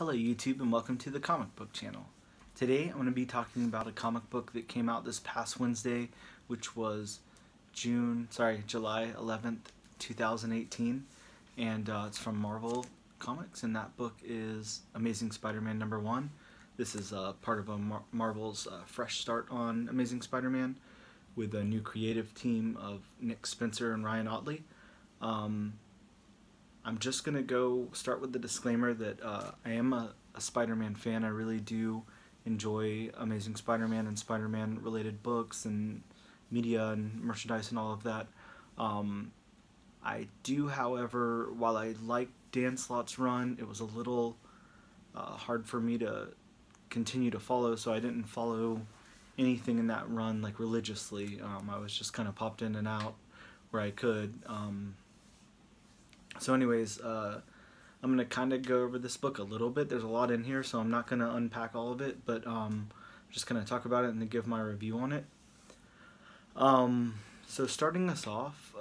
Hello YouTube and welcome to the comic book channel. Today I'm going to be talking about a comic book that came out this past Wednesday, which was July 11th, 2018, and it's from Marvel Comics, and that book is Amazing Spider-Man #1. This is part of Marvel's fresh start on Amazing Spider-Man with a new creative team of Nick Spencer and Ryan Ottley. I'm just going to start with the disclaimer that I am a Spider-Man fan. I really do enjoy Amazing Spider-Man and Spider-Man related books and media and merchandise and all of that. I do, however, while I like Dan Slott's run, it was a little hard for me to continue to follow, so I didn't follow anything in that run like religiously. I was just kind of popped in and out where I could. So anyways, I'm going to kind of go over this book a little bit. There's a lot in here, so I'm not going to unpack all of it, but I'm just going to talk about it and then give my review on it. So starting us off,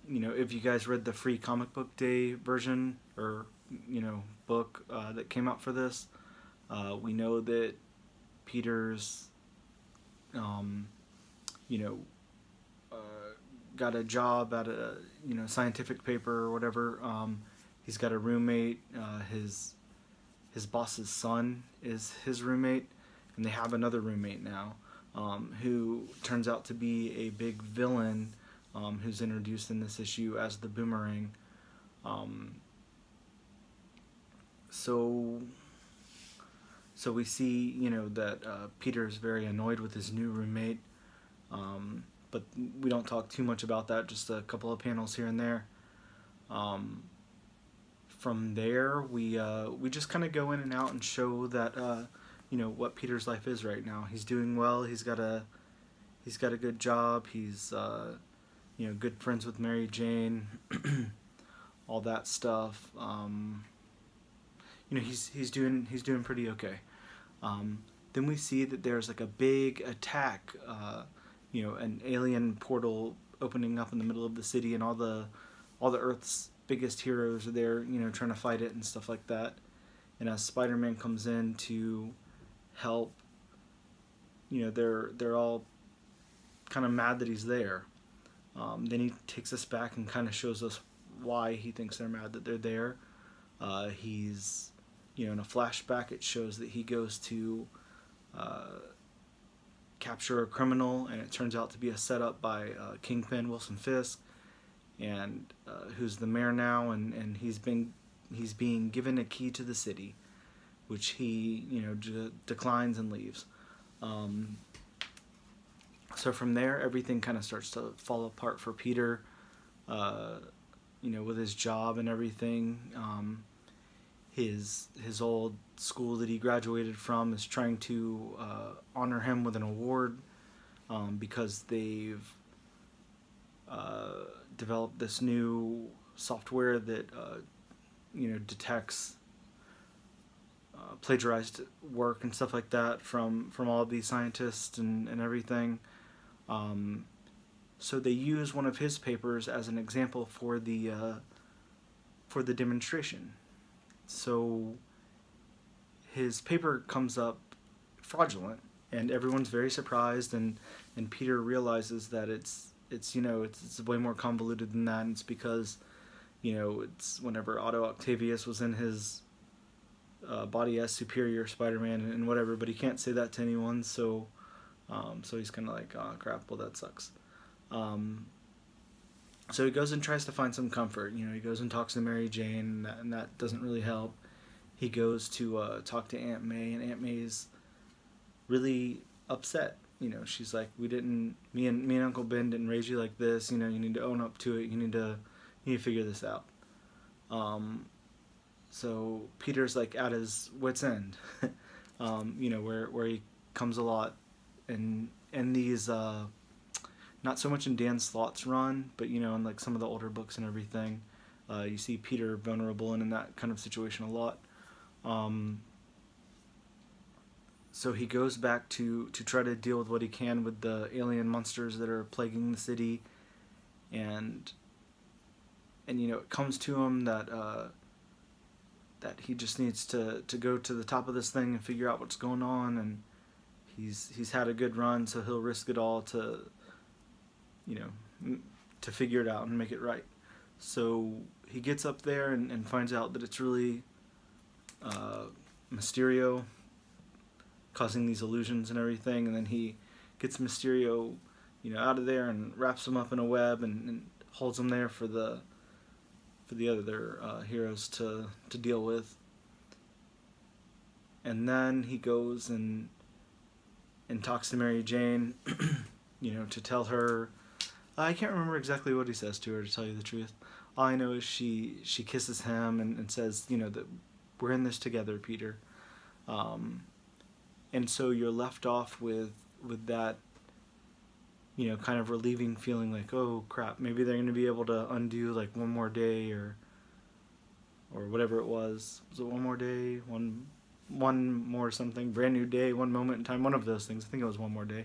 if you guys read the free comic book day version or, book that came out for this, we know that Peter's, got a job at a scientific paper or whatever. He's got a roommate. His boss's son is his roommate, and they have another roommate now, who turns out to be a big villain, who's introduced in this issue as the Boomerang. So we see that Peter's very annoyed with his new roommate. But we don't talk too much about that, just a couple of panels here and there. From there, we just kind of go in and out and show that what Peter's life is right now. He's doing well. He's got a good job. He's good friends with Mary Jane, all that stuff. He's doing pretty okay. Then we see that there's like a big attack. An alien portal opening up in the middle of the city, and all the Earth's biggest heroes are there, trying to fight it and stuff like that. And as Spider-Man comes in to help, they're all kind of mad that he's there. Then he takes us back and kind of shows us why he thinks they're mad that they're there. He's, in a flashback, it shows that he goes to capture a criminal, and it turns out to be a setup by Kingpin Wilson Fisk, and who's the mayor now, and he's being given a key to the city, which he declines and leaves. So from there, everything kind of starts to fall apart for Peter, with his job and everything. His old school that he graduated from is trying to honor him with an award because they've developed this new software that detects plagiarized work and stuff like that from all of these scientists and everything. So they use one of his papers as an example for the demonstration. So his paper comes up fraudulent, and everyone's very surprised, and Peter realizes that it's way more convoluted than that, and it's because it's whenever Otto Octavius was in his body as Superior Spider-Man and whatever, but he can't say that to anyone, so he's kind of like, oh crap, well that sucks. So he goes and tries to find some comfort. He goes and talks to Mary Jane, and that doesn't really help. He goes to talk to Aunt May, and Aunt May's really upset. She's like, me and Uncle Ben didn't raise you like this. You need to own up to it. You need to figure this out. So Peter's like at his wit's end. Where he comes a lot, and these. Not so much in Dan Slott's run, but in like some of the older books and everything, you see Peter vulnerable and in that kind of situation a lot. So he goes back to try to deal with what he can with the alien monsters that are plaguing the city, and it comes to him that that he just needs to go to the top of this thing and figure out what's going on, and he's had a good run, so he'll risk it all to, you know, to figure it out and make it right. So he gets up there and finds out that it's really Mysterio causing these illusions and everything, and then he gets Mysterio, you know, out of there and wraps him up in a web and holds him there for the other heroes to deal with. And then he goes and talks to Mary Jane, you know, to tell her. I can't remember exactly what he says to her, to tell you the truth. All I know is she kisses him and says, you know, that we're in this together, Peter. And so you're left off with that, you know, kind of relieving feeling, like, oh crap, maybe they're going to be able to undo like one more day or whatever it was. Was it one more day? One more something? Brand new day, one moment in time, one of those things. I think it was one more day.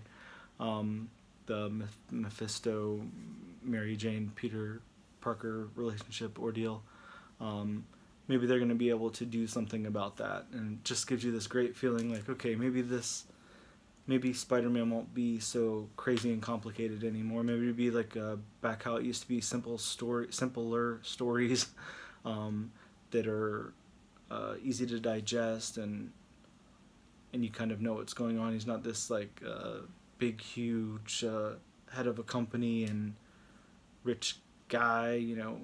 The Mephisto, Mary Jane, Peter Parker relationship ordeal. Maybe they're going to be able to do something about that, and it just gives you this great feeling like, okay, maybe Spider-Man won't be so crazy and complicated anymore. Maybe it'll be like back how it used to be, simpler stories that are easy to digest, and you kind of know what's going on. He's not this like big, huge head of a company and rich guy, you know.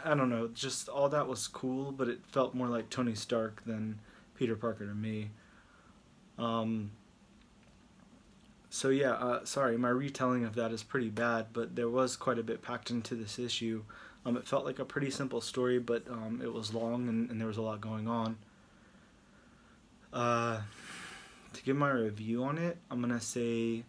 I don't know, just all that was cool, but it felt more like Tony Stark than Peter Parker to me. So yeah, sorry, my retelling of that is pretty bad, but there was quite a bit packed into this issue. It felt like a pretty simple story, but it was long and there was a lot going on. To give my review on it, I'm going to say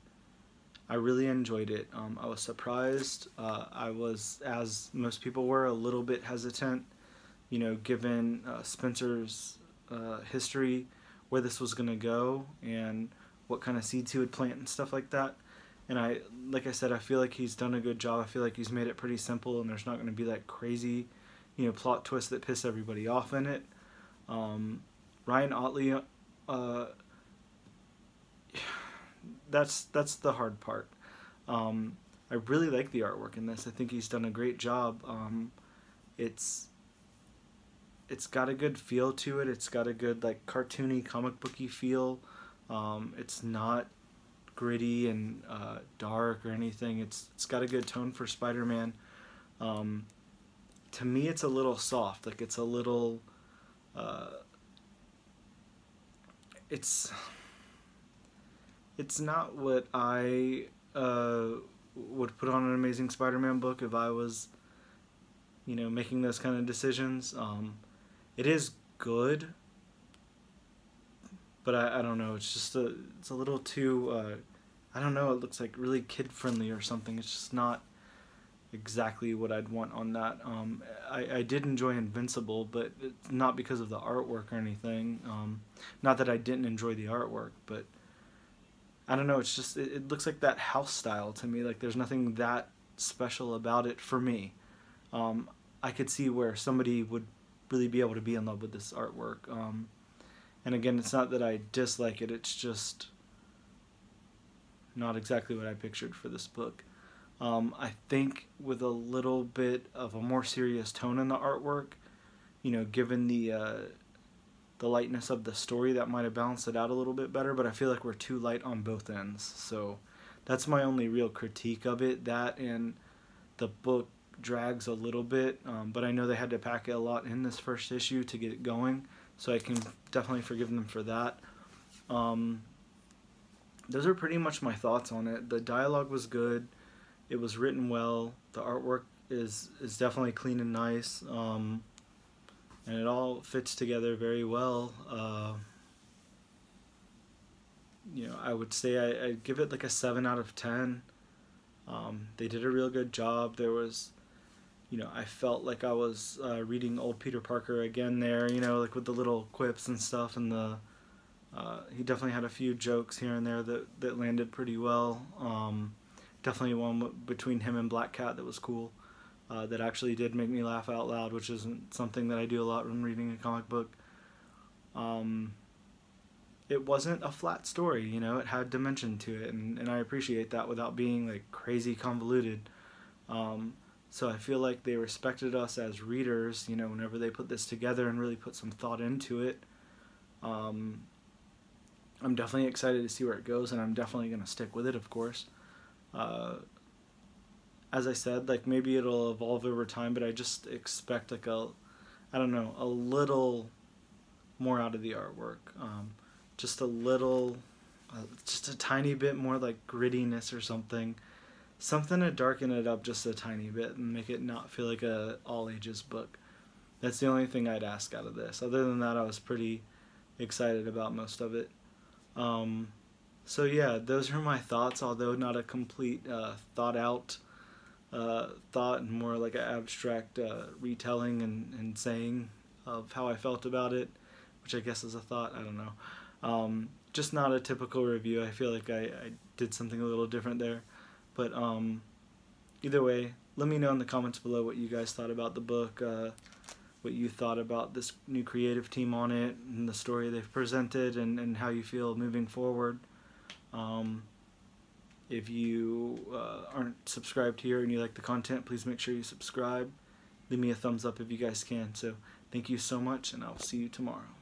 I really enjoyed it. I was surprised. I was, as most people were, a little bit hesitant, you know, given Spencer's history, where this was going to go and what kind of seeds he would plant and stuff like that. And like I said, I feel like he's done a good job. I feel like he's made it pretty simple, and there's not going to be that crazy, you know, plot twist that piss everybody off in it. Ryan Ottley, that's the hard part. I really like the artwork in this. I think he's done a great job. It's got a good feel to it. It's got a good like cartoony, comic booky feel. It's not gritty and dark or anything. It's got a good tone for Spider-Man. To me, it's a little soft. Like it's a little. It's not what I would put on an Amazing Spider-Man book if I was, you know, making those kind of decisions. It is good, but I don't know. It's just it's a little too. I don't know. It looks like really kid-friendly or something. It's just not exactly what I'd want on that. I did enjoy Invincible, but it's not because of the artwork or anything. Not that I didn't enjoy the artwork, but I don't know. It's just it looks like that house style to me. Like there's nothing that special about it for me. I could see where somebody would really be able to be in love with this artwork. And again, it's not that I dislike it. It's just not exactly what I pictured for this book. I think with a little bit of a more serious tone in the artwork, you know, given the lightness of the story, that might have balanced it out a little bit better, but I feel like we're too light on both ends. So that's my only real critique of it. That and the book drags a little bit, but I know they had to pack a lot in this first issue to get it going, so I can definitely forgive them for that. Those are pretty much my thoughts on it. The dialogue was good. It was written well. The artwork is definitely clean and nice. And it all fits together very well. You know, I would say I'd give it like a 7 out of 10. They did a real good job. There was, you know, I felt like I was reading old Peter Parker again there, you know, like with the little quips and stuff, and he definitely had a few jokes here and there that landed pretty well. Definitely one between him and Black Cat that was cool. That actually did make me laugh out loud, which isn't something that I do a lot when reading a comic book. It wasn't a flat story, you know, it had dimension to it, and I appreciate that without being like crazy convoluted. So I feel like they respected us as readers, you know, whenever they put this together and really put some thought into it. Um, I'm definitely excited to see where it goes, and I'm definitely going to stick with it, of course. Uh, as I said, like maybe it'll evolve over time, but I just expect like I don't know, a little more out of the artwork. Just a little, just a tiny bit more like grittiness or something. Something to darken it up just a tiny bit and make it not feel like a all ages book. That's the only thing I'd ask out of this. Other than that, I was pretty excited about most of it. Um, so yeah, those are my thoughts, although not a complete thought out thought, and more like an abstract retelling and saying of how I felt about it, which I guess is a thought. I don't know. Just not a typical review. I feel like I did something a little different there. But either way, let me know in the comments below what you guys thought about the book, what you thought about this new creative team on it, and the story they've presented, and how you feel moving forward. If you aren't subscribed here and you like the content, please make sure you subscribe. Leave me a thumbs up if you guys can. So thank you so much, and I'll see you tomorrow.